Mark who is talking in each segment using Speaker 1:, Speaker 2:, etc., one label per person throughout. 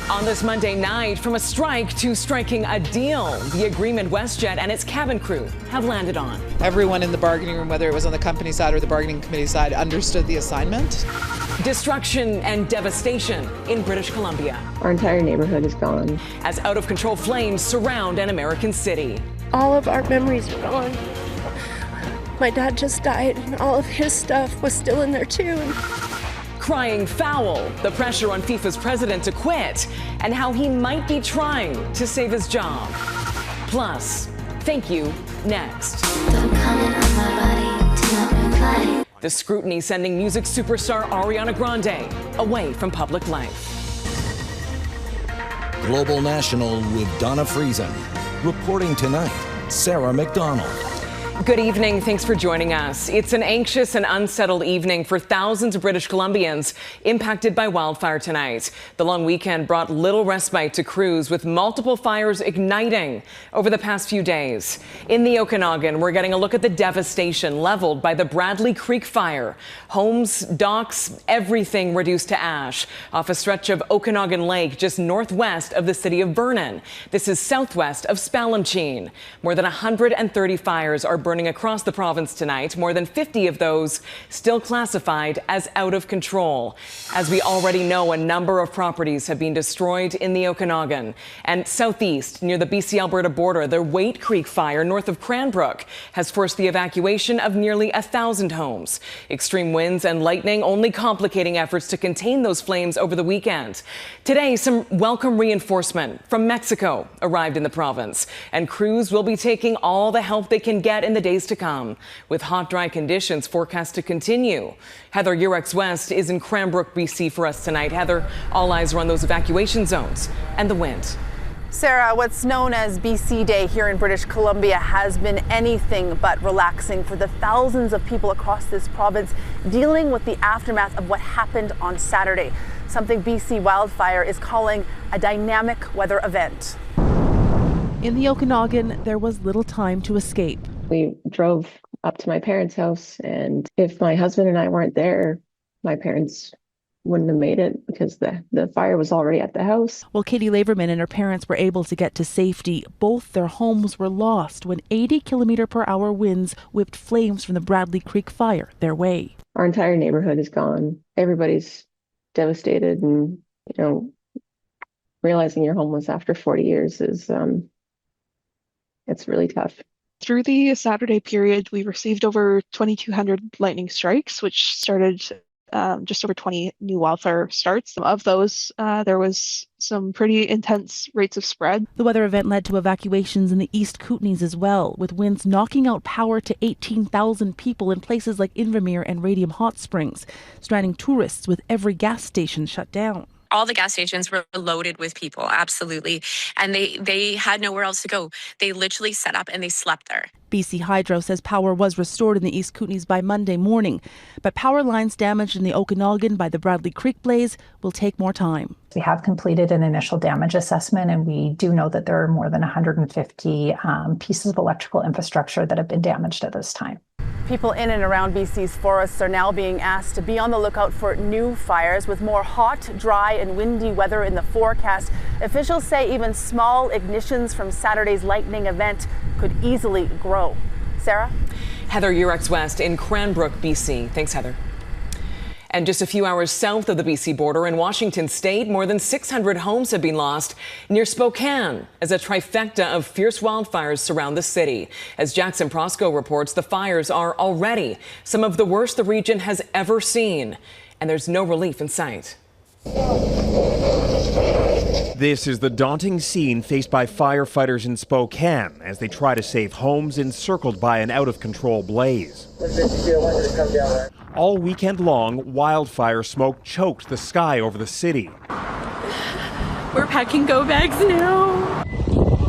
Speaker 1: On this Monday night, from a strike to striking a deal, the agreement WestJet and its cabin crew have landed on.
Speaker 2: Everyone in the bargaining room, whether it was on the company side or the bargaining committee side, understood the assignment.
Speaker 1: Destruction and devastation in British Columbia.
Speaker 3: Our entire neighborhood is gone.
Speaker 1: As out-of-control flames surround an American city.
Speaker 4: All of our memories are gone. My dad just died, and all of his stuff was still in there too.
Speaker 1: Crying foul, the pressure on FIFA's president to quit, and how he might be trying to save his job. Plus, thank you, next.
Speaker 5: Don't comment on my body, do not reply.
Speaker 1: The scrutiny sending music superstar Ariana Grande away from public life.
Speaker 6: Global National with Donna Friesen. Reporting tonight, Sarah McDonald.
Speaker 1: Good evening. Thanks for joining us. It's an anxious and unsettled evening for thousands of British Columbians impacted by wildfire tonight. The long weekend brought little respite to crews, with multiple fires igniting over the past few days. In the Okanagan, we're getting a look at the devastation leveled by the Bradley Creek fire. Homes, docks, everything reduced to ash off a stretch of Okanagan Lake just northwest of the city of Vernon. This is southwest of Spallancheen. More than 130 fires are burning across the province tonight, more than 50 of those still classified as out of control. As we already know, a number of properties have been destroyed in the Okanagan. And southeast, near the BC-Alberta border, the Waite Creek fire north of Cranbrook has forced the evacuation of nearly 1,000 homes. Extreme winds and lightning only complicating efforts to contain those flames over the weekend. Today, some welcome reinforcement from Mexico arrived in the province, and crews will be taking all the help they can get in the days to come, with hot, dry conditions forecast to continue. Heather Yourex-West is in Cranbrook, BC for us tonight. Heather, all eyes are on those evacuation zones and the wind.
Speaker 7: Sarah, what's known as BC Day here in British Columbia has been anything but relaxing for the thousands of people across this province dealing with the aftermath of what happened on Saturday, something BC Wildfire is calling a dynamic weather event.
Speaker 8: In the Okanagan, there was little time to escape.
Speaker 3: We drove up to my parents' house, and if my husband and I weren't there, my parents wouldn't have made it because the fire was already at the house.
Speaker 8: While Katie Laverman and her parents were able to get to safety, both their homes were lost when 80-kilometer-per-hour winds whipped flames from the Bradley Creek fire their way.
Speaker 3: Our entire neighborhood is gone. Everybody's devastated, and realizing you're homeless after 40 years is it's really tough.
Speaker 9: Through the Saturday period, we received over 2,200 lightning strikes, which started just over 20 new wildfire starts. Of those, there was some pretty intense rates of spread.
Speaker 8: The weather event led to evacuations in the East Kootenays as well, with winds knocking out power to 18,000 people in places like Invermere and Radium Hot Springs, stranding tourists with every gas station shut down.
Speaker 10: All the gas stations were loaded with people, absolutely. And they had nowhere else to go. They literally set up and they slept there.
Speaker 8: BC Hydro says power was restored in the East Kootenays by Monday morning, but power lines damaged in the Okanagan by the Bradley Creek blaze will take more time.
Speaker 11: We have completed an initial damage assessment, and we do know that there are more than 150 pieces of electrical infrastructure that have been damaged at this time.
Speaker 7: People in and around BC's forests are now being asked to be on the lookout for new fires, with more hot, dry and windy weather in the forecast. Officials say even small ignitions from Saturday's lightning event could easily grow. Sarah?
Speaker 1: Heather Yourex-West in Cranbrook, BC. Thanks, Heather. And just a few hours south of the BC border in Washington state, more than 600 homes have been lost near Spokane as a trifecta of fierce wildfires surround the city. As Jackson Prosco reports, the fires are already some of the worst the region has ever seen, and there's no relief in sight.
Speaker 12: This is the daunting scene faced by firefighters in Spokane as they try to save homes encircled by an out-of-control blaze. All weekend long, wildfire smoke choked the sky over the city.
Speaker 4: We're packing go bags now.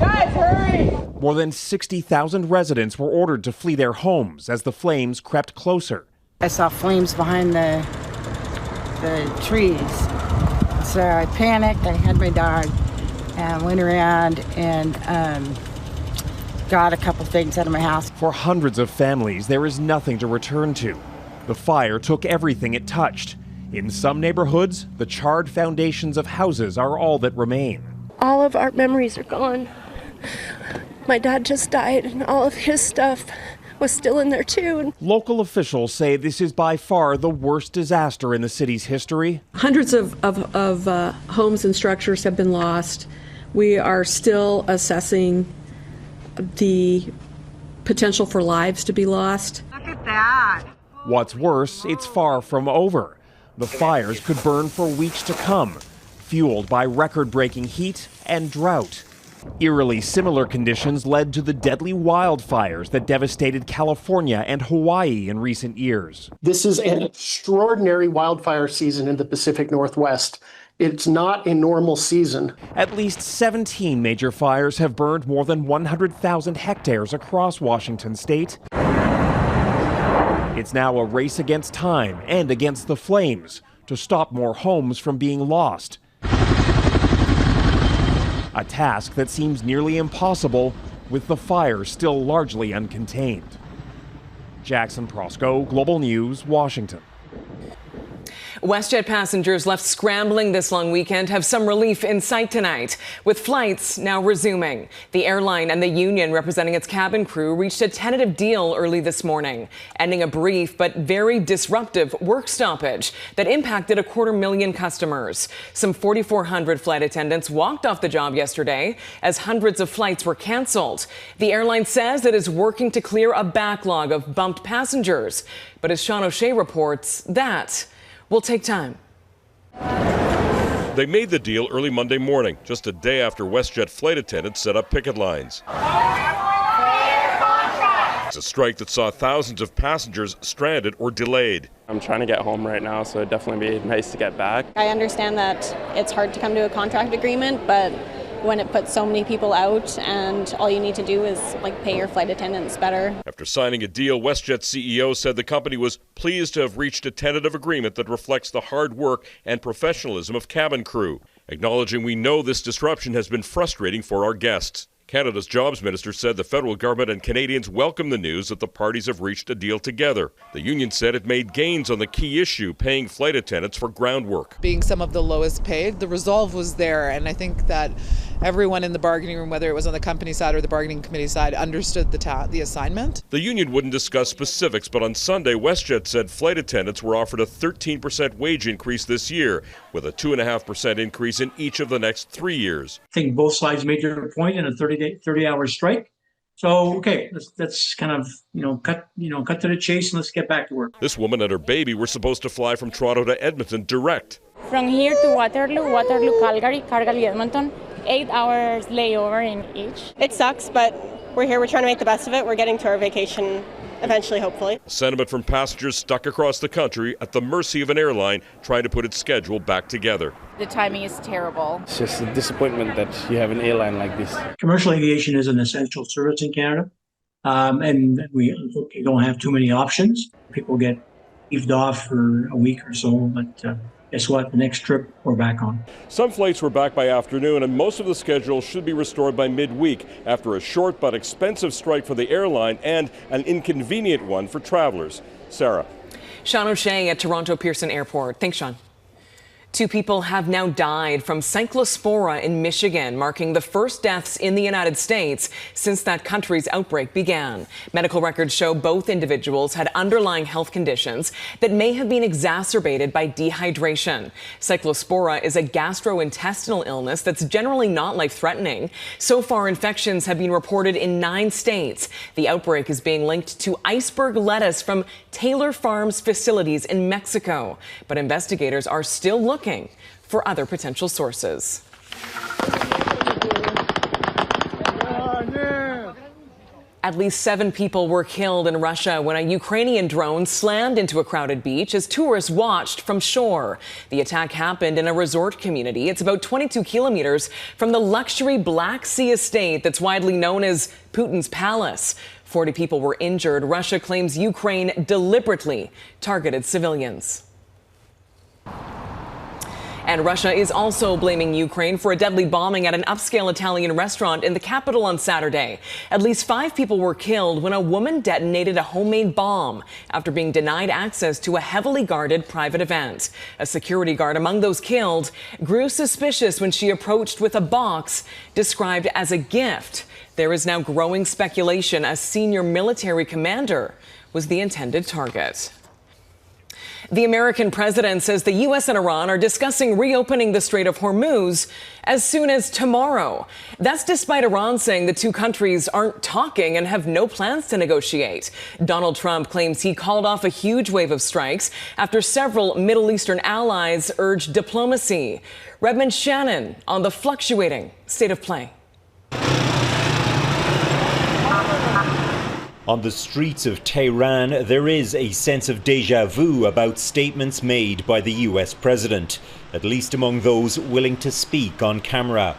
Speaker 7: Guys, hurry!
Speaker 12: More than 60,000 residents were ordered to flee their homes as the flames crept closer.
Speaker 13: I saw flames behind the trees. So I panicked. I had my dog and went around and got a couple things out of my house.
Speaker 12: For hundreds of families, there is nothing to return to. The fire took everything it touched. In some neighborhoods, the charred foundations of houses are all that remain.
Speaker 4: All of our memories are gone. My dad just died, and all of his stuff was still in there too.
Speaker 12: Local officials say this is by far the worst disaster in the city's history.
Speaker 14: Hundreds of homes and structures have been lost. We are still assessing the potential for lives to be lost.
Speaker 13: Look at that.
Speaker 12: What's worse, it's far from over. The fires could burn for weeks to come, fueled by record-breaking heat and drought. Eerily similar conditions led to the deadly wildfires that devastated California and Hawaii in recent years.
Speaker 15: This is an extraordinary wildfire season in the Pacific Northwest. It's not a normal season.
Speaker 12: At least 17 major fires have burned more than 100,000 hectares across Washington state. It's now a race against time and against the flames to stop more homes from being lost. A task that seems nearly impossible with the fire still largely uncontained. Jackson Prosco, Global News, Washington.
Speaker 1: WestJet passengers left scrambling this long weekend have some relief in sight tonight, with flights now resuming. The airline and the union representing its cabin crew reached a tentative deal early this morning, ending a brief but very disruptive work stoppage that impacted 250,000 customers. Some 4,400 flight attendants walked off the job yesterday as hundreds of flights were canceled. The airline says it is working to clear a backlog of bumped passengers, but as Seán O'Shea reports, that will take time.
Speaker 16: They made the deal early Monday morning, just a day after WestJet flight attendants set up picket lines. It's a strike that saw thousands of passengers stranded or delayed.
Speaker 17: I'm trying to get home right now, so it'd definitely be nice to get back.
Speaker 18: I understand that it's hard to come to a contract agreement, but when it puts so many people out and all you need to do is pay your flight attendants better.
Speaker 16: After signing a deal, WestJet CEO said the company was pleased to have reached a tentative agreement that reflects the hard work and professionalism of cabin crew, acknowledging we know this disruption has been frustrating for our guests. Canada's Jobs Minister said the federal government and Canadians welcome the news that the parties have reached a deal together. The union said it made gains on the key issue, paying flight attendants for ground work.
Speaker 2: Being some of the lowest paid, the resolve was there, and I think that everyone in the bargaining room, whether it was on the company side or the bargaining committee side, understood the assignment.
Speaker 16: The union wouldn't discuss specifics, but on Sunday, WestJet said flight attendants were offered a 13% wage increase this year, with a 2.5% increase in each of the next 3 years.
Speaker 19: I think both sides made their point in a 30-hour strike. So, okay, let's kind of, cut to the chase and let's get back to work.
Speaker 16: This woman and her baby were supposed to fly from Toronto to Edmonton direct.
Speaker 20: From here to Waterloo, Calgary, Edmonton, 8 hours layover in each.
Speaker 21: It sucks, but we're here. We're trying to make the best of it. We're getting to our vacation eventually, hopefully.
Speaker 16: A sentiment from passengers stuck across the country at the mercy of an airline trying to put its schedule back together.
Speaker 22: The timing is terrible.
Speaker 17: It's just a disappointment that you have an airline like this.
Speaker 19: Commercial aviation is an essential service in Canada, and we don't have too many options. People get eaved off for a week or so, but guess what? The next trip, we're back on.
Speaker 16: Some flights were back by afternoon, and most of the schedule should be restored by midweek after a short but expensive strike for the airline and an inconvenient one for travelers. Sarah.
Speaker 1: Seán O'Shea at Toronto Pearson Airport. Thanks, Sean. 2 people have now died from Cyclospora in Michigan, marking the first deaths in the United States since that country's outbreak began. Medical records show both individuals had underlying health conditions that may have been exacerbated by dehydration. Cyclospora is a gastrointestinal illness that's generally not life-threatening. So far, infections have been reported in 9 states. The outbreak is being linked to iceberg lettuce from Taylor Farms facilities in Mexico. But investigators are still looking for other potential sources. At least 7 people were killed in Russia when a Ukrainian drone slammed into a crowded beach as tourists watched from shore. The attack happened in a resort community. It's about 22 kilometers from the luxury Black Sea estate that's widely known as Putin's palace. 40 people were injured. Russia claims Ukraine deliberately targeted civilians. And Russia is also blaming Ukraine for a deadly bombing at an upscale Italian restaurant in the capital on Saturday. At least 5 people were killed when a woman detonated a homemade bomb after being denied access to a heavily guarded private event. A security guard among those killed grew suspicious when she approached with a box described as a gift. There is now growing speculation a senior military commander was the intended target. The American president says the U.S. and Iran are discussing reopening the Strait of Hormuz as soon as tomorrow. That's despite Iran saying the two countries aren't talking and have no plans to negotiate. Donald Trump claims he called off a huge wave of strikes after several Middle Eastern allies urged diplomacy. Redmond Shannon on the fluctuating state of play.
Speaker 5: On the streets of Tehran, there is a sense of déjà vu about statements made by the US president, at least among those willing to speak on camera.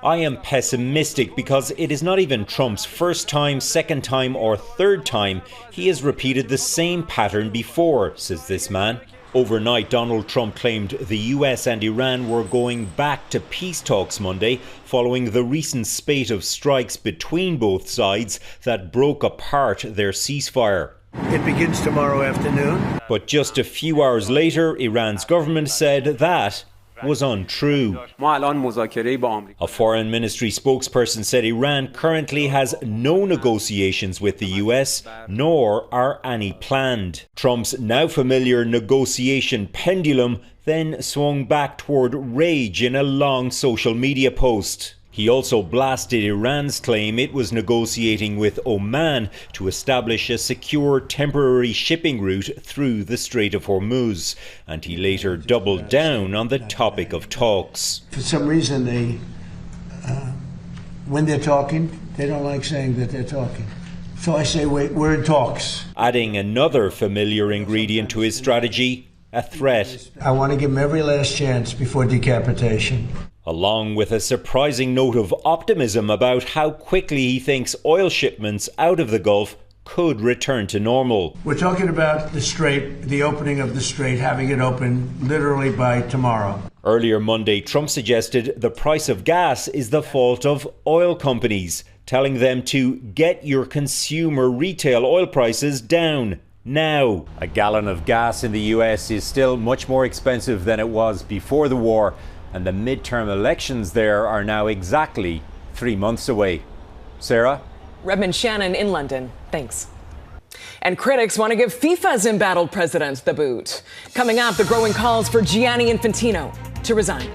Speaker 5: I am pessimistic because it is not even Trump's first time, second time or third time. He has repeated the same pattern before, says this man. Overnight, Donald Trump claimed the US and Iran were going back to peace talks Monday following the recent spate of strikes between both sides that broke apart their ceasefire.
Speaker 6: It begins tomorrow afternoon.
Speaker 5: But just a few hours later, Iran's government said that was untrue. A foreign ministry spokesperson said Iran currently has no negotiations with the US, nor are any planned. Trump's now familiar negotiation pendulum then swung back toward rage in a long social media post. He also blasted Iran's claim it was negotiating with Oman to establish a secure temporary shipping route through the Strait of Hormuz, and he later doubled down on the topic of talks.
Speaker 6: For some reason, when they're talking, they don't like saying that they're talking. So I say, wait, we're in talks.
Speaker 5: Adding another familiar ingredient to his strategy, a threat.
Speaker 6: I want to give them every last chance before decapitation.
Speaker 5: Along with a surprising note of optimism about how quickly he thinks oil shipments out of the Gulf could return to normal.
Speaker 6: We're talking about the strait, the opening of the strait, having it open literally by tomorrow.
Speaker 5: Earlier Monday, Trump suggested the price of gas is the fault of oil companies, telling them to get your consumer retail oil prices down now. A gallon of gas in the US is still much more expensive than it was before the war, and the midterm elections there are now exactly 3 months away. Sarah?
Speaker 1: Redmond Shannon in London. Thanks. And critics want to give FIFA's embattled president the boot. Coming up, the growing calls for Gianni Infantino to resign.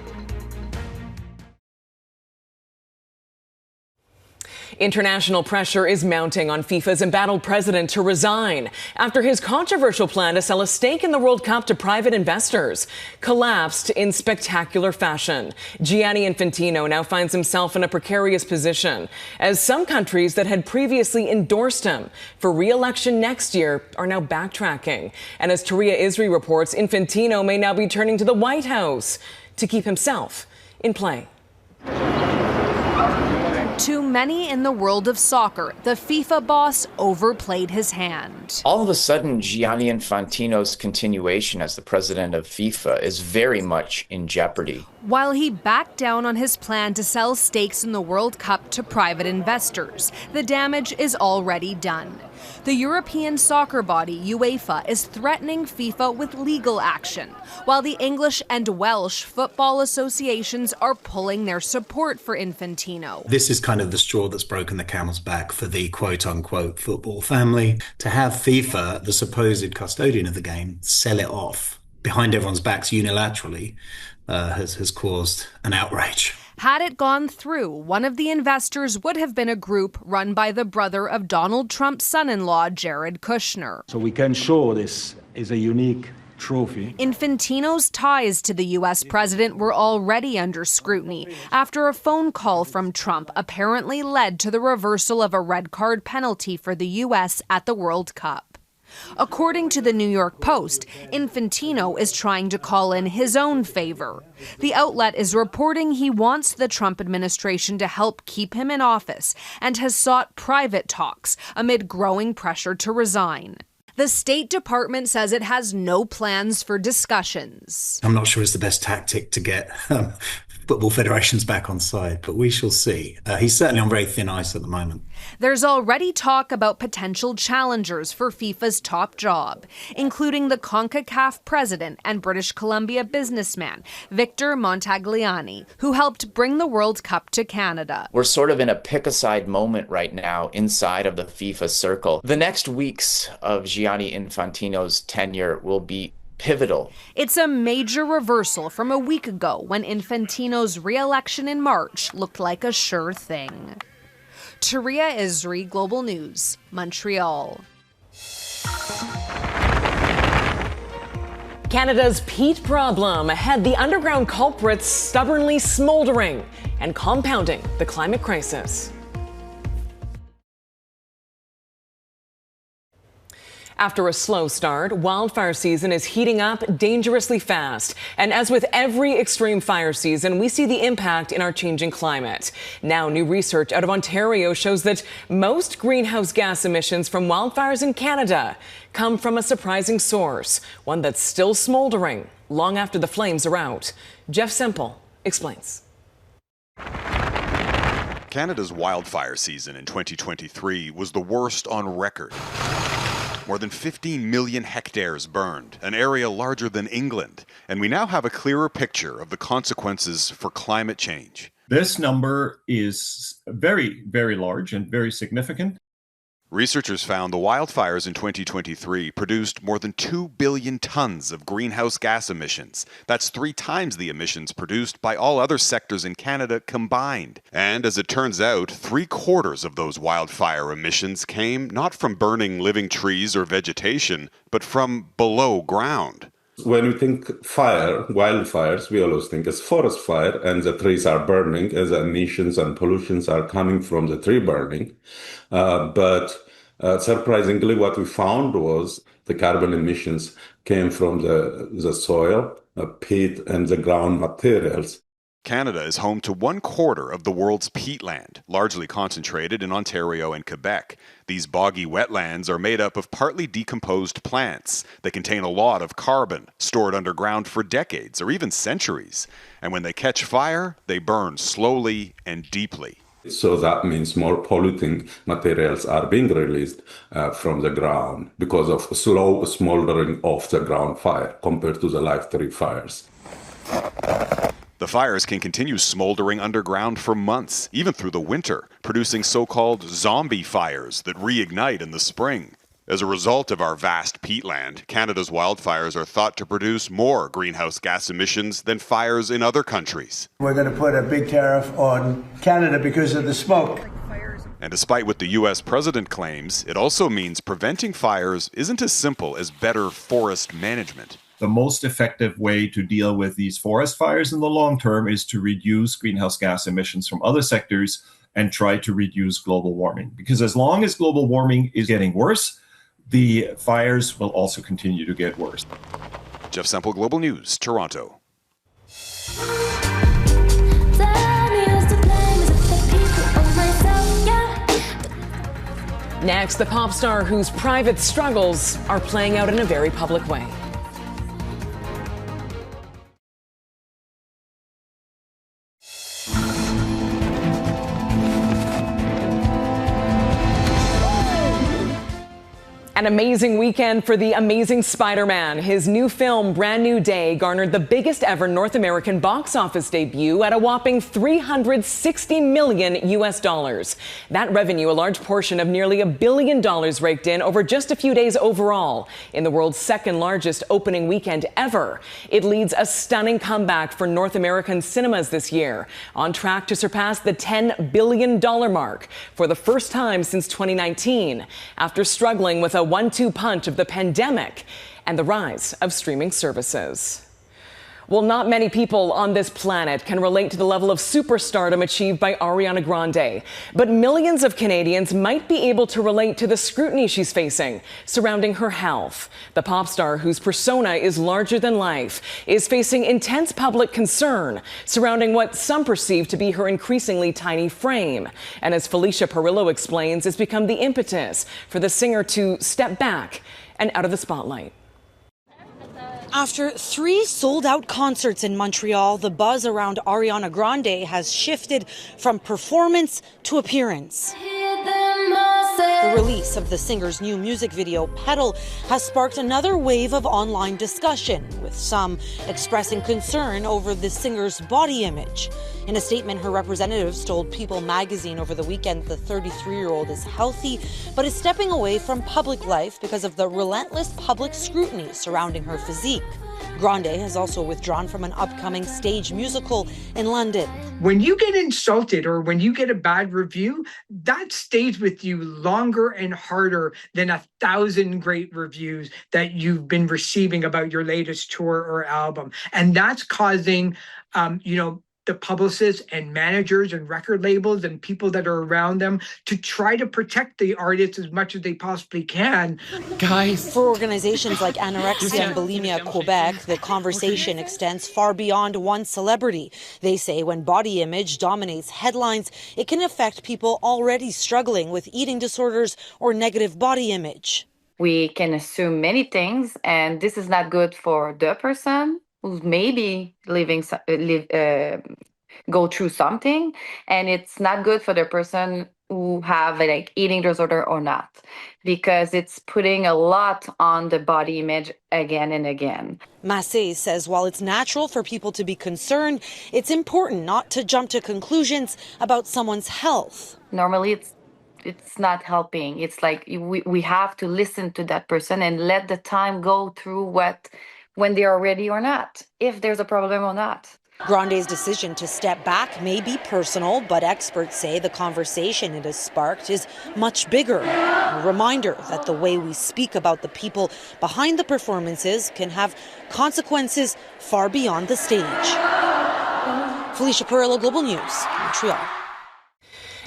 Speaker 1: International pressure is mounting on FIFA's embattled president to resign after his controversial plan to sell a stake in the World Cup to private investors collapsed in spectacular fashion. Gianni Infantino now finds himself in a precarious position as some countries that had previously endorsed him for re-election next year are now backtracking. And as Touria Izri reports, Infantino may now be turning to the White House to keep himself in play.
Speaker 23: To many in the world of soccer, the FIFA boss overplayed his hand.
Speaker 24: All of a sudden, Gianni Infantino's continuation as the president of FIFA is very much in jeopardy.
Speaker 23: While he backed down on his plan to sell stakes in the World Cup to private investors, the damage is already done. The European soccer body, UEFA, is threatening FIFA with legal action, while the English and Welsh football associations are pulling their support for Infantino.
Speaker 25: This is kind of the straw that's broken the camel's back for the quote-unquote football family. To have FIFA, the supposed custodian of the game, sell it off behind everyone's backs unilaterally has caused an outrage.
Speaker 23: Had it gone through, one of the investors would have been a group run by the brother of Donald Trump's son-in-law, Jared Kushner.
Speaker 26: So we can show this is a unique trophy.
Speaker 23: Infantino's ties to the U.S. president were already under scrutiny after a phone call from Trump apparently led to the reversal of a red card penalty for the U.S. at the World Cup. According to the New York Post, Infantino is trying to call in his own favor. The outlet is reporting he wants the Trump administration to help keep him in office and has sought private talks amid growing pressure to resign. The State Department says it has no plans for discussions.
Speaker 25: I'm not sure it's the best tactic to get football federations back on side, but we shall see. He's certainly on very thin ice at the moment.
Speaker 23: There's already talk about potential challengers for FIFA's top job, including the CONCACAF president and British Columbia businessman Victor Montagliani, who helped bring the World Cup to Canada.
Speaker 24: We're sort of in a pick-a-side moment right now inside of the FIFA circle. The next weeks of Gianni Infantino's tenure will be pivotal.
Speaker 23: It's a major reversal from a week ago when Infantino's re-election in March looked like a sure thing. Touria Izri, Global News, Montreal.
Speaker 1: Canada's peat problem had the underground culprits stubbornly smoldering and compounding the climate crisis. After a slow start, wildfire season is heating up dangerously fast. And as with every extreme fire season, we see the impact in our changing climate. Now, new research out of Ontario shows that most greenhouse gas emissions from wildfires in Canada come from a surprising source, one that's still smoldering long after the flames are out. Jeff Semple explains.
Speaker 3: Canada's wildfire season in 2023 was the worst on record. More than 15 million hectares burned, an area larger than England. And we now have a clearer picture of the consequences for climate change.
Speaker 7: This number is very, very large and very significant.
Speaker 3: Researchers found the wildfires in 2023 produced more than 2 billion tons of greenhouse gas emissions. That's 3 times the emissions produced by all other sectors in Canada combined. And as it turns out, 3/4 of those wildfire emissions came not from burning living trees or vegetation, but from below ground.
Speaker 8: When we think fire, wildfires, we always think as forest fire, and the trees are burning as emissions and pollutions are coming from the tree burning. But surprisingly, what we found was the carbon emissions came from the soil, peat, and the ground materials.
Speaker 3: Canada is home to 1/4 of the world's peatland, largely concentrated in Ontario and Quebec. These boggy wetlands are made up of partly decomposed plants. They contain a lot of carbon, stored underground for decades or even centuries. And when they catch fire, they burn slowly and deeply.
Speaker 8: So that means more polluting materials are being released from the ground because of slow smoldering of the ground fire compared to the live tree fires.
Speaker 3: The fires can continue smoldering underground for months, even through the winter, producing so-called zombie fires that reignite in the spring. As a result of our vast peatland, Canada's wildfires are thought to produce more greenhouse gas emissions than fires in other countries.
Speaker 6: We're going to put a big tariff on Canada because of the smoke.
Speaker 3: And despite what the U.S. president claims, it also means preventing fires isn't as simple as better forest management.
Speaker 7: The most effective way to deal with these forest fires in the long term is to reduce greenhouse gas emissions from other sectors and try to reduce global warming. Because as long as global warming is getting worse, the fires will also continue to get worse.
Speaker 3: Jeff Semple, Global News, Toronto.
Speaker 1: Next, the pop star whose private struggles are playing out in a very public way. An amazing weekend for the amazing Spider-Man. His new film, Brand New Day, garnered the biggest ever North American box office debut at a whopping $360 million US. That revenue, a large portion of nearly $1 billion, raked in over just a few days overall in the world's second largest opening weekend ever. It leads a stunning comeback for North American cinemas this year, on track to surpass the $10 billion mark for the first time since 2019, after struggling with a 1-2 punch of the pandemic and the rise of streaming services. Well, not many people on this planet can relate to the level of superstardom achieved by Ariana Grande, but millions of Canadians might be able to relate to the scrutiny she's facing surrounding her health. The pop star, whose persona is larger than life, is facing intense public concern surrounding what some perceive to be her increasingly tiny frame. And as Felicia Perillo explains, it's become the impetus for the singer to step back and out of the spotlight.
Speaker 4: After 3 sold-out concerts in Montreal, the buzz around Ariana Grande has shifted from performance to appearance. The release of the singer's new music video, Pedal, has sparked another wave of online discussion, with some expressing concern over the singer's body image. In a statement, her representatives told People magazine over the weekend the 33-year-old is healthy, but is stepping away from public life because of the relentless public scrutiny surrounding her physique. Grande has also withdrawn from an upcoming stage musical in London.
Speaker 9: When you get insulted or when you get a bad review, that stays with you longer and harder than 1,000 great reviews that you've been receiving about your latest tour or album. And that's causing, the publicists and managers and record labels and people that are around them to try to protect the artists as much as they possibly can.
Speaker 4: Guys. For organizations like Anorexia and Bulimia Quebec, the conversation extends far beyond one celebrity. They say when body image dominates headlines, it can affect people already struggling with eating disorders or negative body image.
Speaker 22: We can assume many things, and this is not good for the person who's maybe go through something, and it's not good for the person who have eating disorder or not, because it's putting a lot on the body image again and again.
Speaker 4: Massé says while it's natural for people to be concerned, it's important not to jump to conclusions about someone's health.
Speaker 22: Normally it's not helping. It's like we have to listen to that person and let the time go through when they are ready or not, if there's a problem or not.
Speaker 4: Grande's decision to step back may be personal, but experts say the conversation it has sparked is much bigger. A reminder that the way we speak about the people behind the performances can have consequences far beyond the stage. Felicia Perillo, Global News, Montreal.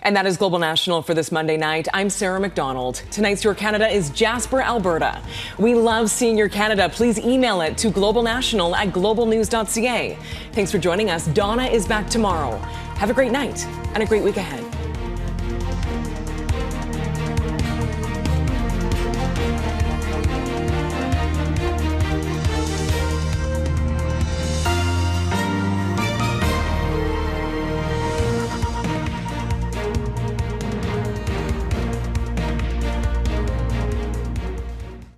Speaker 1: And that is Global National for this Monday night. I'm Sarah McDonald. Tonight's Your Canada is Jasper, Alberta. We love seeing your Canada. Please email it to globalnational@globalnews.ca. Thanks for joining us. Donna is back tomorrow. Have a great night and a great week ahead.